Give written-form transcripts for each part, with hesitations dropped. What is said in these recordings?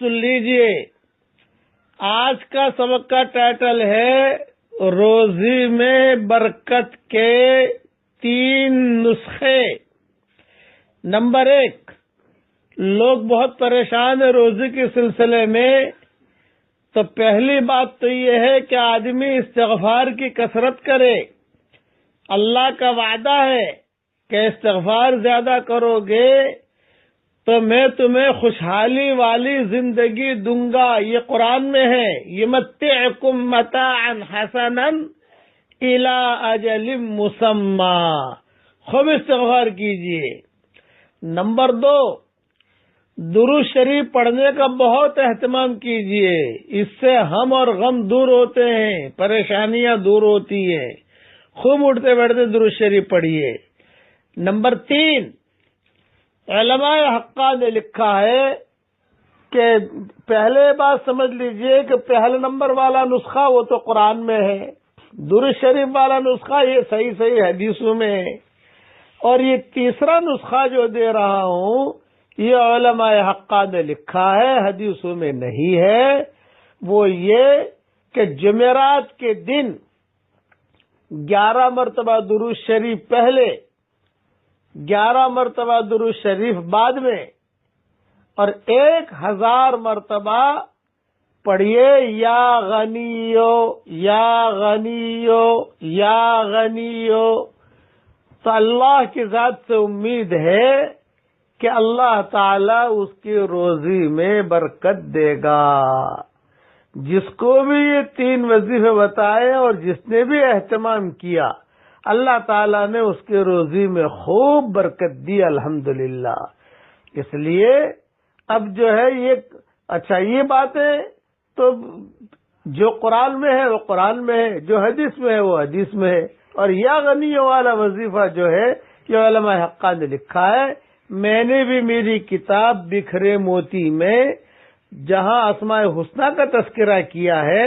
سن لیجئے، آج کا سبق کا ٹائٹل ہے روزی میں برکت کے 3 نسخے۔ نمبر 1، لوگ بہت پریشان ہیں روزی کے سلسلے میں، تو پہلی بات تو یہ ہے کہ آدمی استغفار کی کثرت کرے۔ اللہ کا وعدہ ہے کہ استغفار زیادہ کرو گے تو میں تمہیں خوشحالی والی زندگی دوں گا، یہ قرآن میں ہے۔ یمتعکم متاعا حسنا الی اجل مسمی، خوب استغفار کیجئے۔ نمبر 2، درود شریف پڑھنے کا بہت اہتمام کیجئے، اس سے ہم اور غم دور ہوتے ہیں، پریشانیاں دور ہوتی ہیں۔ خوب اٹھتے بیٹھتے درود شریف پڑھیے۔ نمبر 3، علماء حقہ نے لکھا ہے کہ پہلے بات سمجھ لیجئے کہ پہلے نمبر والا نسخہ وہ تو قرآن میں ہے، درود شریف والا نسخہ یہ صحیح حدیثوں میں ہے، اور یہ تیسرا نسخہ جو دے رہا ہوں یہ علماء حقہ نے لکھا ہے، حدیثوں میں نہیں ہے۔ وہ یہ کہ جمعرات کے دن 11 مرتبہ درود شریف پہلے، 11 مرتبہ درود شریف بعد میں، اور 1000 مرتبہ پڑھیے یا غنیو یا غنیو یا غنیو۔ تو اللہ کی ذات سے امید ہے کہ اللہ تعالی اس کی روزی میں برکت دے گا۔ جس کو بھی یہ 3 وظیفے بتائے اور جس نے بھی اہتمام کیا، اللہ تعالیٰ نے اس کی روزی میں خوب برکت دی، الحمدللہ۔ اس لیے اب جو ہے یہ باتیں تو جو قرآن میں ہے وہ قرآن میں ہے، جو حدیث میں ہے وہ حدیث میں ہے، اور یا غنی والا وظیفہ جو ہے یہ علماء حقہ نے لکھا ہے۔ میں نے بھی میری کتاب بکھرے موتی میں جہاں اسماء الحسنی کا تذکرہ کیا ہے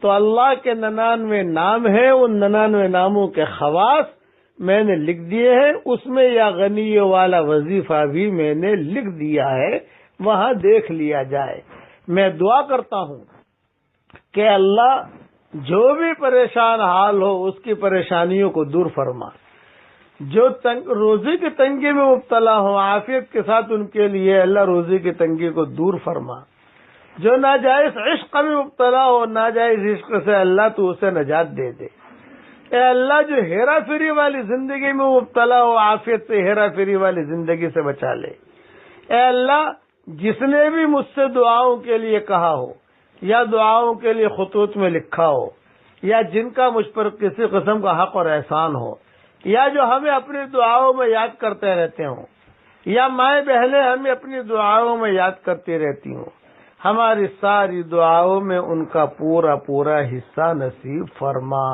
تو اللہ کے 99 نام ہیں، ان 99 ناموں کے خواص میں نے لکھ دیے ہیں، اس میں یا غنی والا وظیفہ بھی میں نے لکھ دیا ہے، وہاں دیکھ لیا جائے۔ میں دعا کرتا ہوں کہ اللہ جو بھی پریشان حال ہو اس کی پریشانیوں کو دور فرما، جو روزی کی تنگی میں مبتلا ہو عافیت کے ساتھ ان کے لیے اللہ روزی کی تنگی کو دور فرما، جو ناجائز عشق میں مبتلا ہو ناجائز عشق سے اللہ تو اسے نجات دے دے۔ اے اللہ جو ہیرا پھیری والی زندگی میں مبتلا ہو عافیت سے ہیرا پھیری والی زندگی سے بچا لے۔ اے اللہ جس نے بھی مجھ سے دعاؤں کے لیے کہا ہو یا دعاؤں کے لیے خطوط میں لکھا ہو، یا جن کا مجھ پر کسی قسم کا حق اور احسان ہو، یا جو ہمیں اپنی دعاؤں میں یاد کرتے رہتے ہوں، یا مائیں بہنیں ہمیں اپنی دعاؤں میں یاد کرتی رہتی ہوں، ہماری ساری دعاؤں میں ان کا پورا پورا حصہ نصیب فرما۔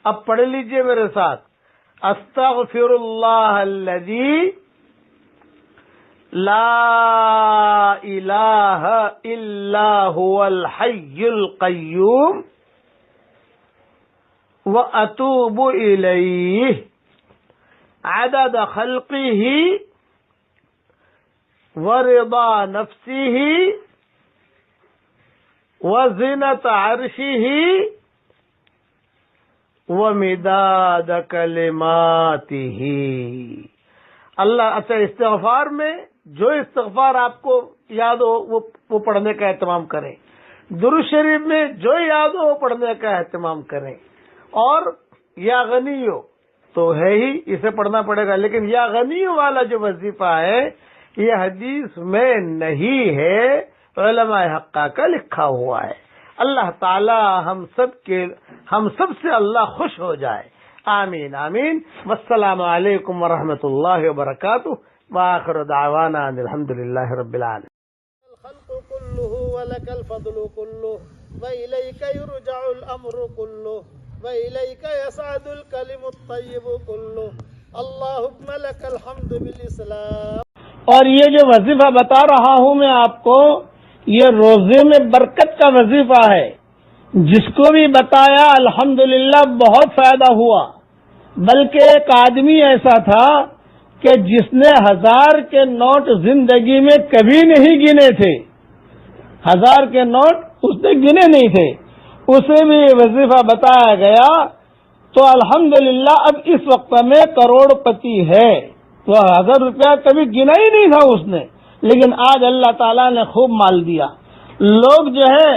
اب پڑھ لیجئے میرے ساتھ، استغفر اللہ الذی لا الہ الا هو الحی القیوم واتوب الیہ عدد خلقہ ورضا نفسہ وزنت عرشہ ومداد کلماتہ۔ اللہ اچھا استغفار میں جو استغفار آپ کو یاد ہو وہ پڑھنے کا اہتمام کریں، درود شریف میں جو یاد ہو وہ پڑھنے کا اہتمام کریں، اور یا غنیو تو ہے ہی، اسے پڑھنا پڑے گا، لیکن یا غنیو والا جو وظیفہ ہے یہ حدیث میں نہیں ہے، علماء حقہ کا لکھا ہوا ہے۔ اللہ تعالی ہم سب سے اللہ خوش ہو جائے، آمین آمین۔ والسلام علیکم ورحمۃ اللہ وبرکاتہ، وآخر دعوانا ان الحمد للہ رب العالمین۔ الخلق كله ولك الفضل كله وإليك يرجع الأمر كله وإليك يصعد الكلم الطيب كله اللهم لك الحمد بالإسلام۔ اور یہ جو وظیفہ بتا رہا ہوں میں آپ کو، یہ روزے میں برکت کا وظیفہ ہے، جس کو بھی بتایا الحمدللہ بہت فائدہ ہوا۔ بلکہ ایک آدمی ایسا تھا کہ جس نے 1000 کے نوٹ زندگی میں کبھی نہیں گنے تھے، 1000 کے نوٹ اس نے گنے نہیں تھے، اسے بھی وظیفہ بتایا گیا تو الحمدللہ اب اس وقت میں کروڑ پتی ہے۔ وہ 1000 روپیہ کبھی گنا ہی نہیں تھا اس نے، لیکن آج اللہ تعالیٰ نے خوب مال دیا۔ لوگ جو ہے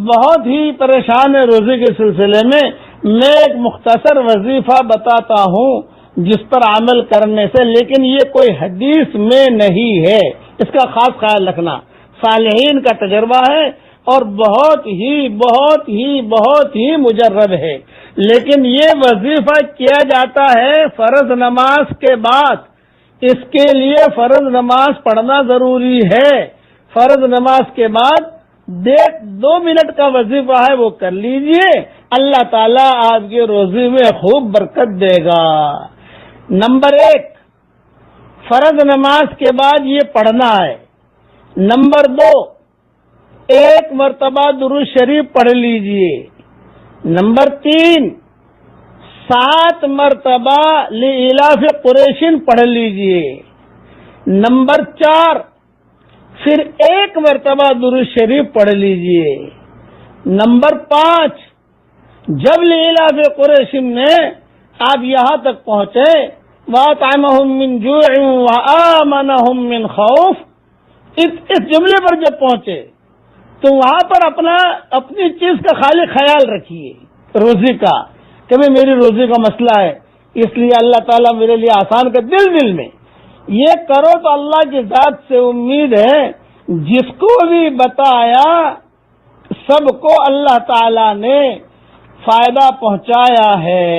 بہت ہی پریشان ہے روزی کے سلسلے میں۔ میں ایک مختصر وظیفہ بتاتا ہوں جس پر عمل کرنے سے، لیکن یہ کوئی حدیث میں نہیں ہے، اس کا خاص خیال رکھنا، صالحین کا تجربہ ہے اور بہت ہی مجرب ہے۔ لیکن یہ وظیفہ کیا جاتا ہے فرض نماز کے بعد، اس کے لیے فرض نماز پڑھنا ضروری ہے۔ فرض نماز کے بعد 2 منٹ کا وظیفہ ہے، وہ کر لیجئے، اللہ تعالیٰ آپ کے روزی میں خوب برکت دے گا۔ نمبر 1، فرض نماز کے بعد یہ پڑھنا ہے۔ نمبر 2، 1 مرتبہ درود شریف پڑھ لیجئے۔ نمبر 3، 7 مرتبہ لإلاف قریش پڑھ لیجئے۔ نمبر 4، پھر 1 مرتبہ درود شریف پڑھ لیجئے۔ نمبر 5، جب لإلاف قریش میں آپ یہاں تک پہنچے وَأَطْعَمَهُم مِّن جُوعٍ وَآمَنَهُم مِّن خَوْفٍ، اس جملے پر جب پہنچے تو وہاں پر اپنی چیز کا خالی خیال رکھیے، روزی کا، کہ میری روزی کا مسئلہ ہے، اس لیے اللہ تعالیٰ میرے لیے آسان کر، دل میں یہ کرو تو اللہ کی ذات سے امید ہے جس کو بھی بتایا سب کو اللہ تعالیٰ نے فائدہ پہنچایا ہے۔